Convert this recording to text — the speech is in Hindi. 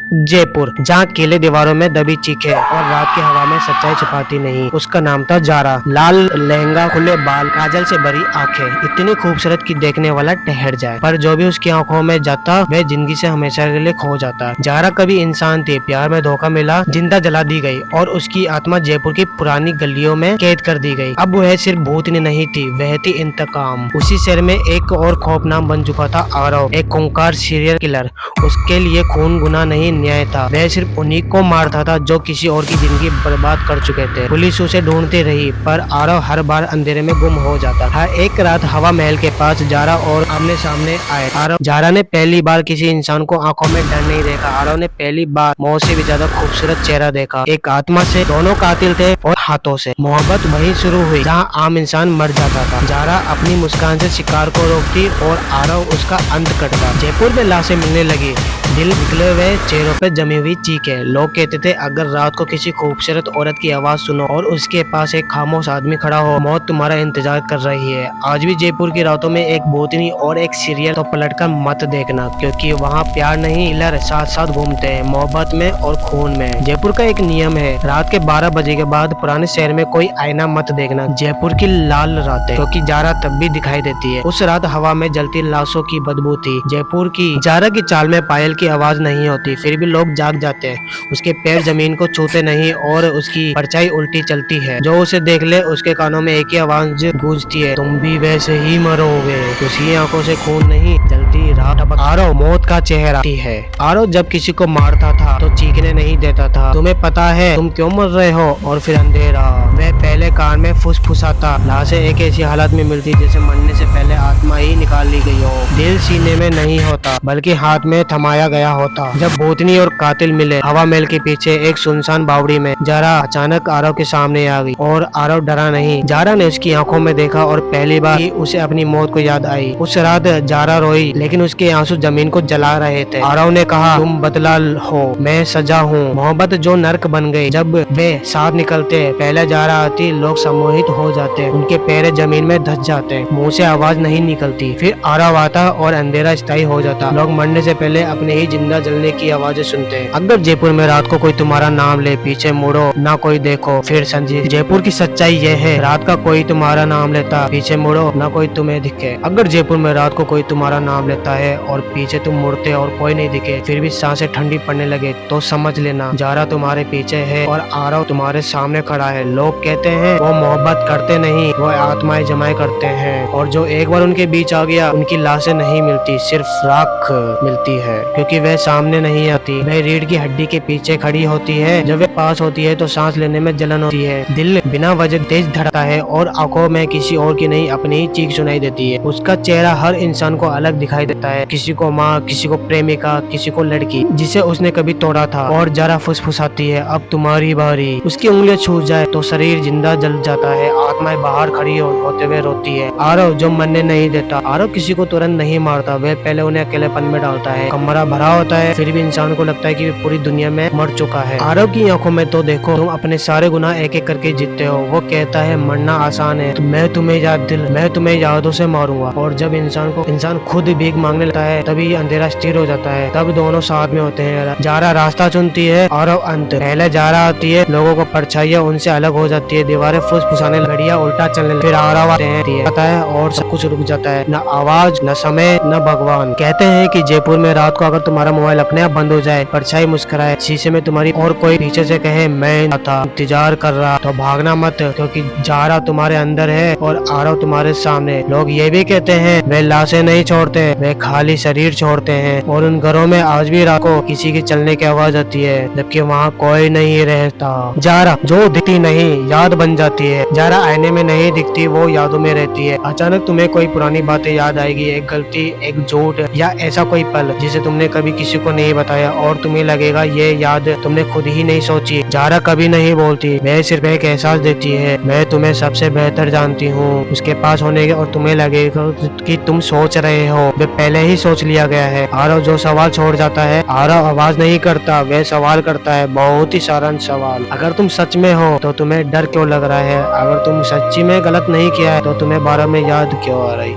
जयपुर, जहाँ केले दीवारों में दबी चीखें और रात की हवा में सच्चाई छिपाती नहीं। उसका नाम था जारा। लाल लहंगा, खुले बाल, काजल से भरी आंखें, इतनी खूबसूरत कि देखने वाला ठहर जाए। पर जो भी उसकी आंखों में जाता वह जिंदगी से हमेशा के लिए खो जाता। जारा कभी इंसान थी, प्यार में धोखा मिला, जिंदा जला दी गई और उसकी आत्मा जयपुर की पुरानी गलियों में कैद कर दी गई। अब वह सिर्फ भूतनी नहीं थी, वह थी इंतकाम। उसी शहर में एक और खौफनाक बन चुका था आरव, एक खूंखार सीरियल किलर। उसके लिए खून गुनाह नहीं, न्याय था। वह सिर्फ उन्हीं को मारता था जो किसी और की जिंदगी बर्बाद कर चुके थे। पुलिस उसे ढूंढती रही, पर आरव हर बार अंधेरे में गुम हो जाता। हर एक रात हवा महल के पास जारा और आमने सामने आए। जारा ने पहली बार किसी इंसान को आंखों में डर नहीं देखा। आरव ने पहली बार मौत से भी ज्यादा खूबसूरत चेहरा देखा, एक आत्मा से। दोनों कातिल थे और हाथों से। मोहब्बत वहीं शुरू हुई जहाँ आम इंसान मर जाता था। जारा अपनी मुस्कान से शिकार को रोकती और आरव उसका अंत करता। जयपुर में लाशें मिलने लगी, दिल निकले हुए चेहरों पे जमी हुई चीखें। लोग कहते थे अगर रात को किसी खूबसूरत औरत की आवाज सुनो और उसके पास एक खामोश आदमी खड़ा हो, मौत तुम्हारा इंतजार कर रही है। आज भी जयपुर की रातों में एक भूतनी और एक सीरियल तो पलटकर मत देखना, क्योंकि वहाँ प्यार नहीं हिलर साथ साथ घूमते हैं, मोहब्बत में और खून में। जयपुर का एक नियम है, रात के 12 बजे के बाद पुराने शहर में कोई आईना मत देखना। जयपुर की लाल रातें, क्योंकि जारा तब भी दिखाई देती है। उस रात हवा में जलती लाशों की बदबू थी। जयपुर की जारा की चाल में पायल की आवाज नहीं होती, फिर भी लोग जाग जाते हैं। उसके पैर जमीन को छूते नहीं और उसकी परछाई उल्टी चलती है। जो उसे देख ले उसके कानों में एक ही आवाज गूंजती है, तुम भी वैसे ही मरोगे। उसकी आंखों से खून नहीं, जलती रात। आरव मौत का चेहरा है। आरव जब किसी को मारता था तो चीखने नहीं देता था, तुम्हें पता है तुम क्यों मर रहे हो। और फिर अंधेरा। वह पहले कान में फुसफुसाता। लाशें एक ऐसी हालत में मिलती जैसे मरने से पहले आत्मा ही निकाल ली गई हो। दिल सीने में नहीं होता बल्कि हाथ में थमाया गया होता। जब भूतनी और कातिल मिले हवा महल के पीछे एक सुनसान बावड़ी में, जारा अचानक आरव के सामने आ गई और आरव डरा नहीं। जारा ने उसकी आंखों में देखा और पहली बार ही उसे अपनी मौत को याद आई। उस रात जारा रोई, लेकिन उसके आंसू जमीन को जला रहे थे। आरव ने कहा तुम बदला हो, मैं सजा हूँ। मोहब्बत जो नर्क बन गई। जब वे साथ निकलते पहले जारा आती, लोग सम्मोहित हो जाते, उनके पैर जमीन में धस जाते, मुंह से आवाज नहीं निकलती। फिर आरव आता और अंधेरा स्थायी हो जाता। लोग मरने से पहले अपने ही जिंदा जलने की आवाजें सुनते हैं। अगर जयपुर में रात को कोई तुम्हारा नाम ले, पीछे मुड़ो ना कोई देखो, फिर समझे जयपुर की सच्चाई यह है, रात का कोई तुम्हारा नाम लेता, पीछे मुड़ो ना कोई तुम्हें दिखे। अगर जयपुर में रात को कोई तुम्हारा नाम लेता है और पीछे तुम मुड़ते और कोई नहीं दिखे, फिर भी सांसें ठंडी पड़ने लगे, तो समझ लेना जारा तुम्हारे पीछे है और आरव तुम्हारे सामने खड़ा है। लोग कहते हैं वो मोहब्बत करते नहीं, वो आत्माएं जमाए करते हैं, और जो एक बार उनके बीच आ गया उनकी लाशें नहीं मिलती, सिर्फ राख मिलती है, क्योंकि वह सामने नहीं आती। वह रीढ़ की हड्डी के पीछे खड़ी होती है। जब वह पास होती है तो सांस लेने में जलन होती है, दिल बिना वजह तेज धड़कता है और आंखों में किसी और की नहीं अपनी ही चीख सुनाई देती है। उसका चेहरा हर इंसान को अलग दिखाई देता है, किसी को माँ, किसी को प्रेमिका, किसी को लड़की जिसे उसने कभी तोड़ा था। और जरा फुसफुसाती है अब तुम्हारी बारी। उसकी उंगलियां छूट जाए तो शरीर जिंदा जल जाता है, आत्माएं बाहर खड़ी होते हुए रोती है। आरव जो मरने नहीं देता। आरव किसी को तुरंत नहीं मारता, वह पहले उन्हें अकेलेपन में डालता है। कमरा भरा होता है, फिर भी इंसान को लगता है कि पूरी दुनिया में मर चुका है। आरव की आंखों में तो देखो, तुम अपने सारे गुनाह एक एक करके जीतते हो। वो कहता है मरना आसान है, तो मैं तुम्हें यादों से मारूंगा। और जब इंसान खुद भीख मांगने लगता है, तभी अंधेरा स्थिर हो जाता है, तब दोनों साथ में होते हैं। जारा रास्ता चुनती है, आरव अंत। पहले जारा आती है, लोगों को परछाइयां उनसे अलग हो जाती है, दीवारें फुसफुसाने, घड़ियां उल्टा चलने, फिर आरव आते हैं, पता है, और सब कुछ रुक जाता है। न आवाज, न समय, न भगवान। कहते हैं कि जयपुर में रात को अगर तुम्हारा मोबाइल अपने आप बंद हो जाए, परछाई मुस्कुराए शीशे में तुम्हारी, और कोई पीछे से कहे मैं था इंतजार कर रहा, तो भागना मत, क्योंकि जारा तुम्हारे अंदर है और आरव तुम्हारे सामने। लोग ये भी कहते हैं वे लाशें नहीं छोड़ते, वे खाली शरीर छोड़ते हैं, और उन घरों में आज भी रात को किसी की चलने की आवाज आती है, जबकि वहाँ कोई नहीं रहता। जारा जो दिखती नहीं याद बन जाती है। जारा आईने में नहीं दिखती, वो यादों में रहती है। अचानक तुम्हें कोई पुरानी बातें याद आएगी, एक गलती, एक झूठ, या ऐसा कोई पल जिसे तुमने कभी किसी को नहीं बताया, और तुम्हें लगेगा ये याद तुमने खुद ही नहीं सोची। जारा कभी नहीं बोलती, वह सिर्फ एक एहसास देती है, मैं तुम्हें सबसे बेहतर जानती हूँ। उसके पास होने के और तुम्हें लगेगा कि तुम सोच रहे हो, वे पहले ही सोच लिया गया है। आरव जो सवाल छोड़ जाता है, आरव आवाज नहीं करता, वह सवाल करता है, बहुत ही साधारण सवाल। अगर तुम सच में हो तो तुम्हें डर क्यों लग रहा है? अगर तुम सच्ची में गलत नहीं किया है तो तुम्हें बारे में याद क्यों आ रही?